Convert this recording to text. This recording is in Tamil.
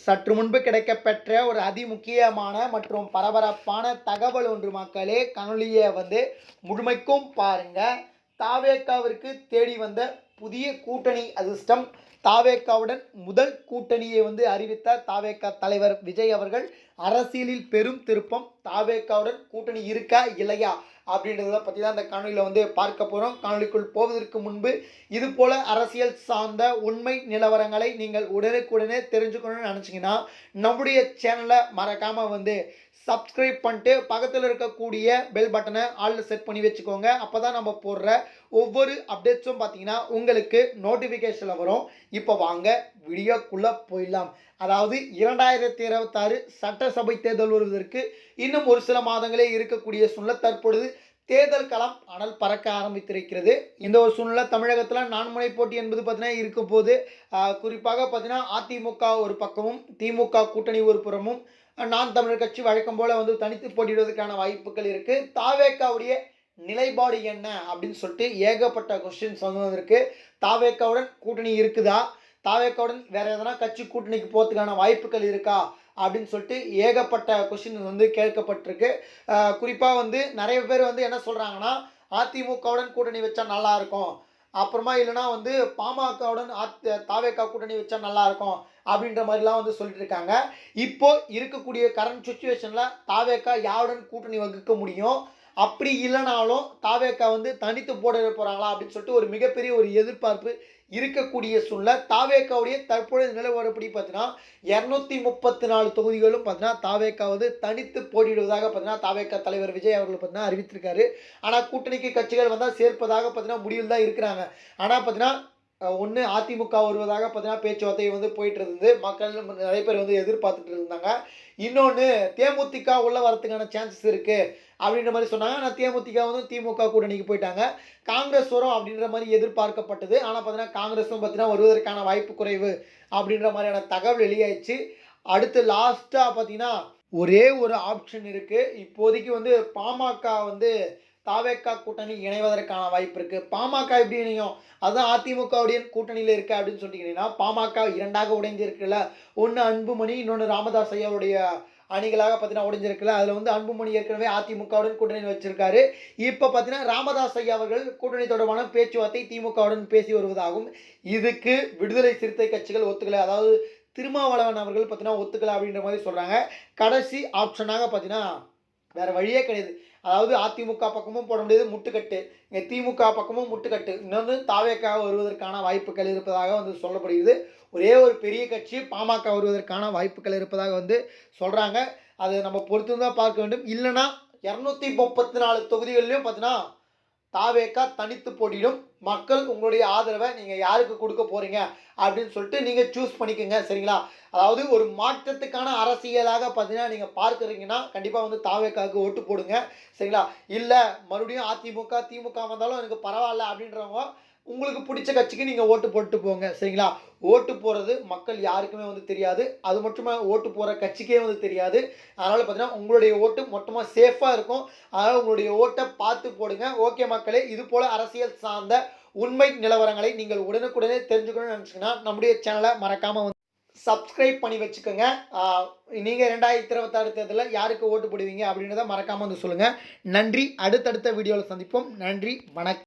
சற்று முன்பு கிடைக்கப்பெற்ற ஒரு அதிமுக்கியமான மற்றும் பரபரப்பான தகவல் ஒன்று மக்களே. காணொளியை முழுமைக்கும் பாருங்க. தாவேகாவிற்கு தேடி வந்த புதிய கூட்டணி அதிர்ஷ்டம். தாவேகாவுடன் முதல் கூட்டணியை அறிவித்த தாவேகா தலைவர் விஜய் அவர்கள் அரசியலில் பெரும் திருப்பம். தாவேகாவுடன் கூட்டணி இருக்கா இல்லையா அப்படின்றத பற்றி தான் இந்த காணொலியில் பார்க்க போகிறோம். காணொலிக்குள் போவதற்கு முன்பு இது போல அரசியல் சார்ந்த உண்மை நிலவரங்களை நீங்கள் உடனுக்குடனே தெரிஞ்சுக்கணும்னு நினச்சிங்கன்னா நம்முடைய சேனலை மறக்காமல் சப்ஸ்கிரைப் பண்ணிட்டு பக்கத்தில் இருக்கக்கூடிய பெல் பட்டனை ஆளில் செட் பண்ணி வச்சுக்கோங்க. அப்போ தான் நம்ம போடுற ஒவ்வொரு அப்டேட்ஸும் பார்த்தீங்கன்னா உங்களுக்கு நோட்டிஃபிகேஷனில் வரும். இப்போ வாங்க வீடியோக்குள்ளே போயிடலாம். அதாவது 2026 சட்டசபை தேர்தல் வருவதற்கு இன்னும் ஒரு சில மாதங்களே இருக்கக்கூடிய சூழ்நிலை தற்பொழுது தேர்தல் களம் அனல் பறக்க ஆரம்பித்திருக்கிறது. இந்த ஒரு சூழ்நிலை தமிழகத்தில் நான்முனை போட்டி என்பது பார்த்தீங்கன்னா இருக்கும் போது குறிப்பாக பார்த்தீங்கன்னா அதிமுக ஒரு பக்கமும் திமுக கூட்டணி ஒரு புறமும் நான் தமிழர் கட்சி வழக்கம் போல தனித்து போட்டியிடுவதற்கான வாய்ப்புகள் இருக்குது. தாவேகாவுடைய நிலைப்பாடு என்ன அப்படின்னு சொல்லிட்டு ஏகப்பட்ட கொஸ்டின்ஸ் வந்திருக்கு. தாவேகாவுடன் கூட்டணி இருக்குதா, தாவேகாவுடன் வேற எதனா கட்சி கூட்டணிக்கு போகிறதுக்கான வாய்ப்புகள் இருக்கா அப்படின்னு சொல்லிட்டு ஏகப்பட்ட கொஸ்டின் கேட்கப்பட்டிருக்கு. குறிப்பாக நிறைய பேர் என்ன சொல்கிறாங்கன்னா அதிமுகவுடன் கூட்டணி வச்சா நல்லா இருக்கும், அப்புறமா இல்லைனா பாமகவுடன் தாவேகா கூட்டணி வச்சா நல்லா இருக்கும் அப்படின்ற மாதிரிலாம் சொல்லிட்டு இருக்காங்க. இப்போ இருக்கக்கூடிய கரண்ட் சுச்சுவேஷனில் தாவேகா யாருடன் கூட்டணி வகுக்க முடியும், அப்படி இல்லைனாலும் தாவேகா தனித்து போட போகிறாங்களா அப்படின்னு சொல்லிட்டு ஒரு மிகப்பெரிய ஒரு எதிர்பார்ப்பு இருக்கக்கூடிய சூழ்நிலை. தாவேகாவுடைய தற்பொழுது நிலவரப்படி பார்த்தீங்கன்னா 234 தொகுதிகளும் பார்த்தீங்கன்னா தாவேகா தனித்து போட்டியிடுவதாக பார்த்தீங்கன்னா தாவேகா தலைவர் விஜய் அவர்கள் பார்த்தீங்கன்னா அறிவித்திருக்காரு. ஆனால் கூட்டணிக்கு கட்சிகள் வந்தால் சேர்ப்பதாக பார்த்தீங்கன்னா முடிவில் தான் இருக்கிறாங்க. ஆனால் பார்த்தீங்கன்னா ஒன்று அதிமுக வருவதாக பார்த்தீங்கன்னா பேச்சுவார்த்தை போயிட்டு இருந்தது. மக்கள் நிறைய பேர் எதிர்பார்த்துட்டு இருந்தாங்க. இன்னொன்று தேமுதிக உள்ள வரத்துக்கான சான்சஸ் இருக்குது அப்படின்ற மாதிரி சொன்னாங்க. ஆனால் தேமுதிக திமுக கூட்டணிக்கு போயிட்டாங்க. காங்கிரஸ் வரும் அப்படின்ற மாதிரி எதிர்பார்க்கப்பட்டது. ஆனால் பார்த்தீங்கன்னா காங்கிரஸும் பார்த்தீங்கன்னா வருவதற்கான வாய்ப்பு குறைவு அப்படின்ற மாதிரியான தகவல் வெளியாயிடுச்சு. அடுத்து லாஸ்ட்டாக பார்த்தீங்கன்னா ஒரே ஒரு ஆப்ஷன் இருக்குது. இப்போதைக்கு பாமக தாவேகா கூட்டணி இணைவதற்கான வாய்ப்பு இருக்குது. பாமக எப்படி இணையும், அதுதான் அதிமுகவுடைய கூட்டணியில் இருக்குது அப்படின்னு சொல்லிட்டீங்கன்னா பாமக இரண்டாக உடைஞ்சிருக்குல்ல. ஒன்று அன்புமணி, இன்னொன்று ராமதாஸ் ஐயாவுடைய அணிகளாக பார்த்தீங்கன்னா உடைஞ்சிருக்குல்ல. அதில் அன்புமணி ஏற்கனவே அதிமுகவுடன் கூட்டணி வச்சிருக்காரு. இப்போ பார்த்தீங்கன்னா ராமதாஸ் ஐயா அவர்கள் கூட்டணி தொடர்பான பேச்சுவார்த்தை திமுகவுடன் பேசி வருவதாகவும் இதுக்கு விடுதலை சிறுத்தை கட்சிகள் ஒத்துக்கலை, அதாவது திருமாவளவன் அவர்கள் பார்த்தீங்கன்னா ஒத்துக்கலை அப்படின்ற மாதிரி சொல்கிறாங்க. கடைசி ஆப்ஷனாக பார்த்தீங்கன்னா வேறு வழியே கிடையாது. அதாவது அதிமுக பக்கமும் போட முடியாது, முட்டுக்கட்டு. இங்கே திமுக பக்கமும் முட்டுக்கட்டு. இன்னொன்று தாவேகா வருவதற்கான வாய்ப்புகள் இருப்பதாக சொல்லப்படுகிறது. ஒரே ஒரு பெரிய கட்சி பாமக வருவதற்கான வாய்ப்புகள் இருப்பதாக சொல்கிறாங்க. அதை நம்ம பொறுத்து தான் பார்க்க வேண்டும். இல்லைனா 234 தொகுதிகளிலும் பார்த்தீங்கன்னா தாவேகா தனித்து போட்டியிடும். மக்கள் உங்களுடைய ஆதரவை நீங்கள் யாருக்கு கொடுக்க போகிறீங்க அப்படின்னு சொல்லிட்டு நீங்கள் சூஸ் பண்ணிக்கோங்க, சரிங்களா. அதாவது ஒரு மாற்றத்துக்கான அரசியலாக பார்த்தீங்கன்னா நீங்கள் பார்க்குறீங்கன்னா கண்டிப்பாக தாவேகாவுக்கு ஓட்டு போடுங்க, சரிங்களா. இல்லை மறுபடியும் அதிமுக திமுக வந்தாலும் எனக்கு பரவாயில்ல அப்படின்றவங்க உங்களுக்கு பிடிச்ச கட்சிக்கு நீங்கள் ஓட்டு போட்டு போங்க, சரிங்களா. ஓட்டு போகிறது மக்கள் யாருக்குமே தெரியாது. அது மட்டுமே ஓட்டு போகிற கட்சிக்கே தெரியாது. அதனால் பார்த்தீங்கன்னா உங்களுடைய ஓட்டு மொத்தமாக சேஃபாக இருக்கும். அதனால் உங்களுடைய ஓட்டை பார்த்து போடுங்க. ஓகே மக்களே, இது போல் அரசியல் சார்ந்த உண்மை நிலவரங்களை நீங்கள் உடனுக்குடனே தெரிஞ்சுக்கணும்னு நினச்சிங்கன்னா நம்முடைய சேனலை மறக்காமல் சப்ஸ்கிரைப் பண்ணி வச்சுக்கோங்க. நீங்கள் 2026 தேர்தலில் யாருக்கு ஓட்டு போடுவீங்க அப்படின்றத மறக்காமல் சொல்லுங்கள். நன்றி. அடுத்தடுத்த வீடியோவில் சந்திப்போம். நன்றி, வணக்கம்.